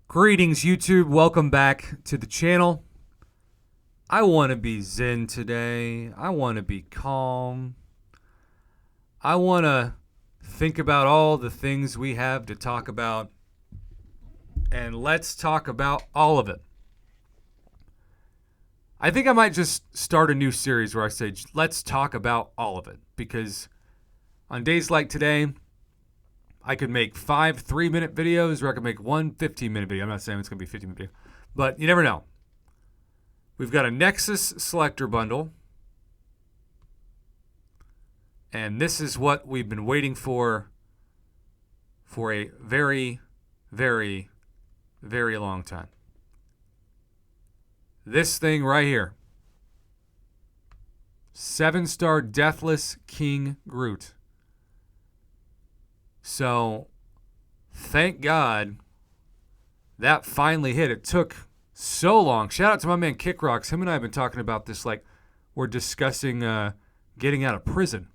Greetings, YouTube. Welcome back to the channel. I want to be zen today. I want to be calm. I want to think about all the things we have to talk about. And let's talk about all of it. I think I might just start a new series where I say, let's talk about all of it. Because on days like today, I could make 5 3-minute videos, or I could make one 15-minute video. I'm not saying it's going to be a 15-minute video, but you never know. We've got a Nexus selector bundle, and this is what we've been waiting for a very, very, very long time. This thing right here. 7-star Deathless King Groot. So, thank God that finally hit. It took so long. Shout out to my man Kick Rocks. Him and I have been talking about this like we're discussing getting out of prison.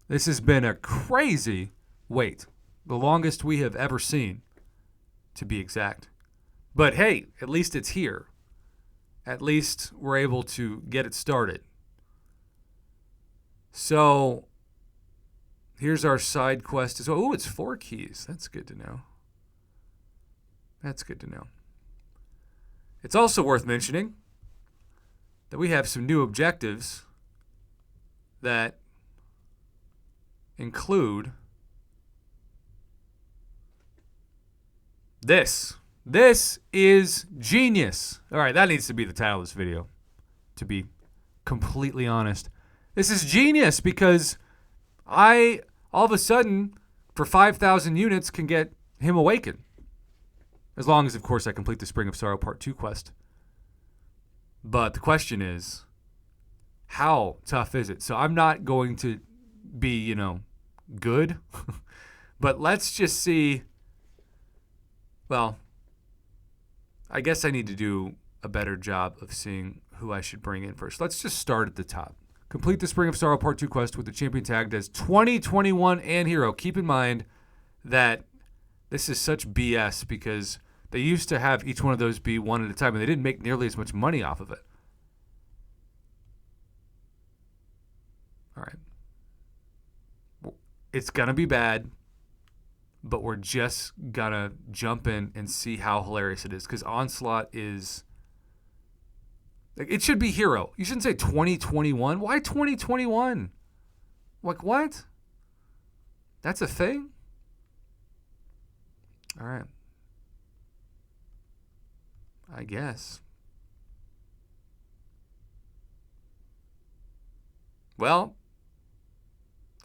This has been a crazy wait. The longest we have ever seen, to be exact. But hey, at least it's here. At least we're able to get it started. So, here's our side quest. Oh, it's 4 keys. That's good to know. That's good to know. It's also worth mentioning that we have some new objectives that include this. This is genius. All right, that needs to be the title of this video, to be completely honest. This is genius because I, all of a sudden, for 5,000 units, can get him awakened. As long as, of course, I complete the Spring of Sorrow Part 2 quest. But the question is, how tough is it? So I'm not going to be, good. But let's just see. Well, I guess I need to do a better job of seeing who I should bring in first. Let's just start at the top. Complete the Spring of Sorrow Part 2 quest with the champion tagged as 2021 and Hero. Keep in mind that this is such BS because they used to have each one of those be one at a time, and they didn't make nearly as much money off of it. All right. It's going to be bad, but we're just going to jump in and see how hilarious it is because Onslaught is... It should be Hero. You shouldn't say 2021. Why 2021? Like, what? That's a thing? All right. I guess. Well,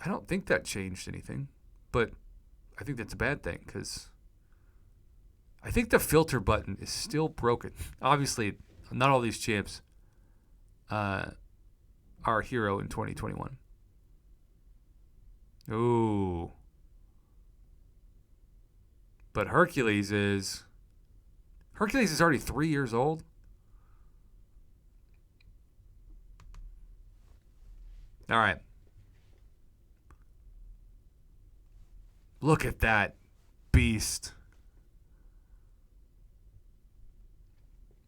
I don't think that changed anything, but I think that's a bad thing because I think the filter button is still broken. Obviously, not all these champs are Hero in 2021. Ooh. But Hercules is already 3 years old. All right. Look at that beast.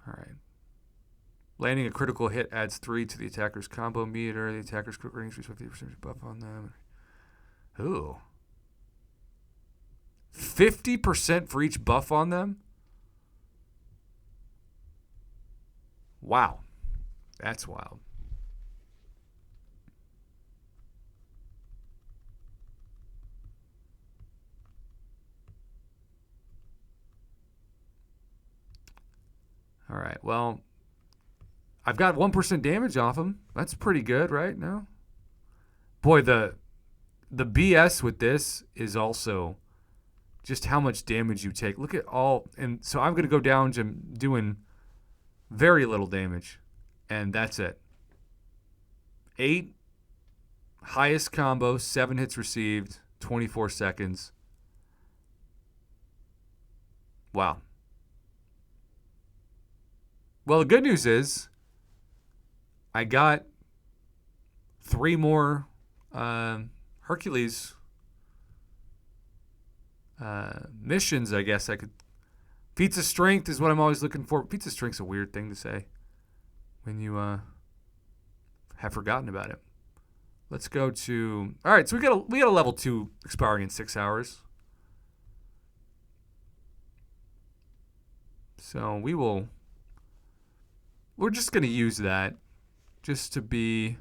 All right. Landing a critical hit adds 3 to the attacker's combo meter. The attacker's critical range is 50% buff on them. Ooh. 50% for each buff on them? Wow. That's wild. All right. Well, I've got 1% damage off him. That's pretty good, right? No? Boy, the BS with this is also just how much damage you take. Look at all, and so I'm going to go down to doing very little damage, and that's it. 8, highest combo, 7 hits received, 24 seconds. Wow. Well, the good news is I got 3 more Hercules missions, I guess I could Feats of strength is what I'm always looking for. Feats of strength's a weird thing to say when you have forgotten about it. Let's go to... All right, so we got a level 2 expiring in 6 hours. So we're just going to use that just to be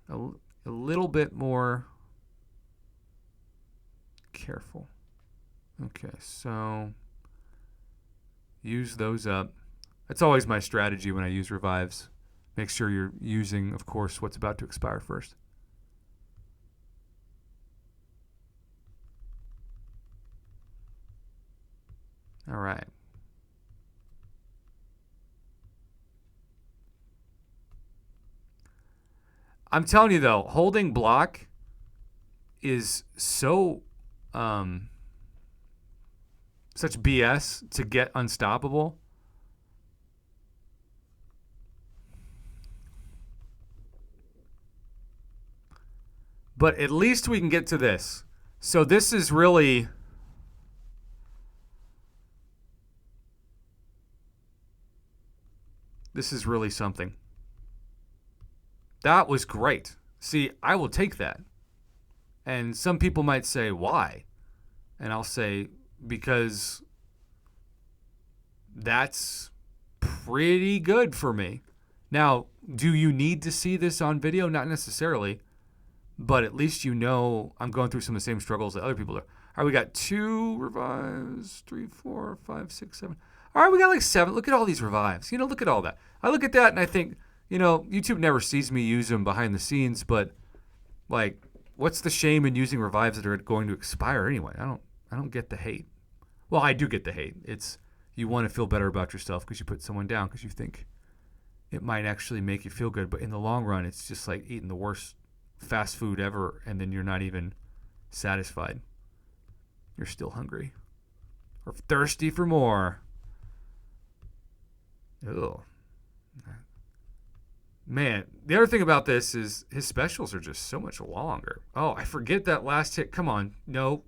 a little bit more careful. Okay, so use those up. That's always my strategy when I use revives. Make sure you're using, of course, what's about to expire first. All right. I'm telling you, though, holding block is so such BS to get unstoppable. But at least we can get to this. So this is really... This is really something. That was great. See, I will take that. And some people might say, why? And I'll say, because that's pretty good for me. Now, do you need to see this on video? Not necessarily. But at least you know I'm going through some of the same struggles that other people are. All right, we got 2 revives, 3, 4, 5, 6, 7. All right, we got like 7. Look at all these revives. Look at all that. I look at that and I think, YouTube never sees me use them behind the scenes, but like, what's the shame in using revives that are going to expire anyway? I don't get the hate. Well, I do get the hate. It's you want to feel better about yourself because you put someone down because you think it might actually make you feel good, but in the long run, it's just like eating the worst fast food ever, and then you're not even satisfied. You're still hungry or thirsty for more. Ugh. Man, the other thing about this is his specials are just so much longer. Oh, I forget that last hit. Come on. No.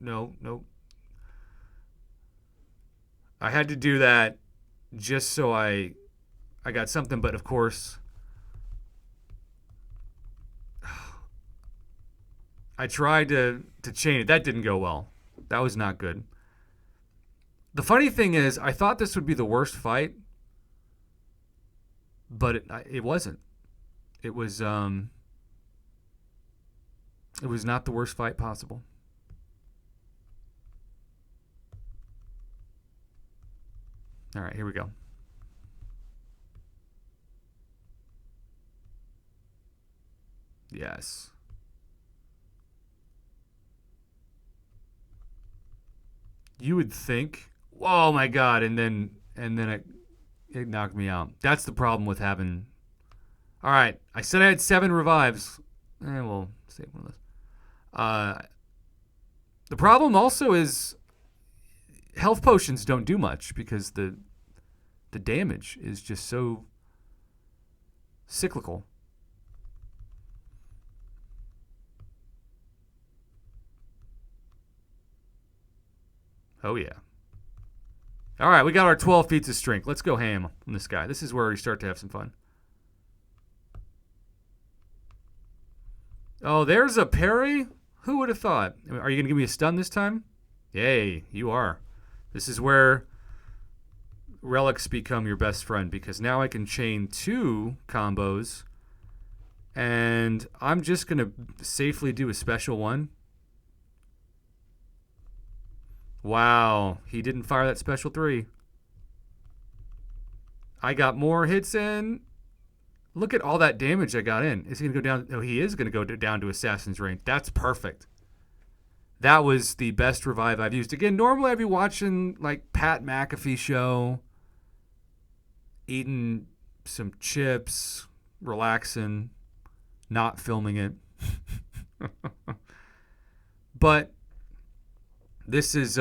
I had to do that just so I got something, but of course I tried to chain it. That didn't go well. That was not good. The funny thing is, I thought this would be the worst fight, but it wasn't. It was not the worst fight possible. All right, here we go. Yes. You would think, oh my God, and then it knocked me out. That's the problem with having... All right, I said I had 7 revives. We'll save one of those. The problem also is health potions don't do much because the damage is just so cyclical. Oh, yeah. All right, we got our 12 feats of strength. Let's go ham on this guy. This is where we start to have some fun. Oh, there's a parry? Who would have thought? Are you going to give me a stun this time? Yay, you are. This is where relics become your best friend because now I can chain 2 combos and I'm just going to safely do a special one. Wow, he didn't fire that special 3. I got more hits in. Look at all that damage I got in. Is he going to go down? Oh, he is going to go down to Assassin's Range. That's perfect. That was the best revive I've used. Again, normally I'd be watching like Pat McAfee show, eating some chips, relaxing, not filming it. But this is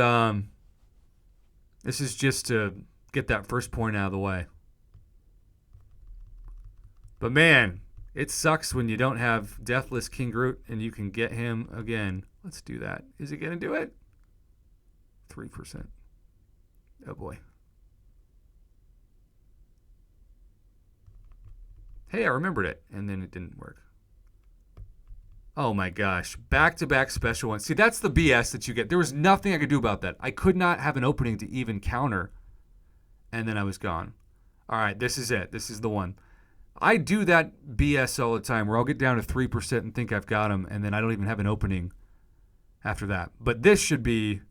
just to get that first point out of the way. But man, it sucks when you don't have Deathless King Groot and you can get him again. Let's do that. Is it going to do it? 3%. Oh boy. Hey, I remembered it. And then it didn't work. Oh my gosh. Back-to-back special ones. See, that's the BS that you get. There was nothing I could do about that. I could not have an opening to even counter. And then I was gone. All right, this is it. This is the one. I do that BS all the time where I'll get down to 3% and think I've got them, and then I don't even have an opening after that. But this should be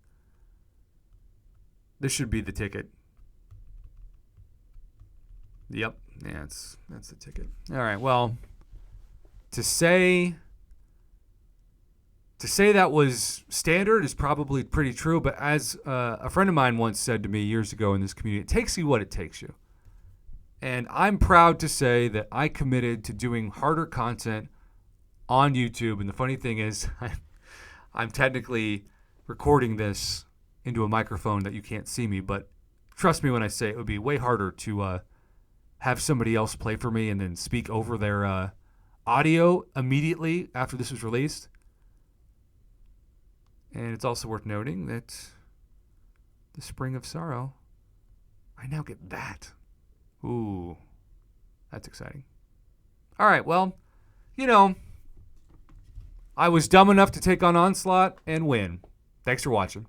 the ticket. Yep. Yeah, that's the ticket. All right. Well, to say that was standard is probably pretty true, but as a friend of mine once said to me years ago in this community, it takes you what it takes you. And I'm proud to say that I committed to doing harder content on YouTube. And the funny thing is, I'm technically recording this into a microphone that you can't see me, but trust me when I say it would be way harder to have somebody else play for me and then speak over their audio immediately after this was released. And it's also worth noting that the Spring of Sorrow, I now get that. Ooh, that's exciting. All right, well, I was dumb enough to take on Onslaught and win. Thanks for watching.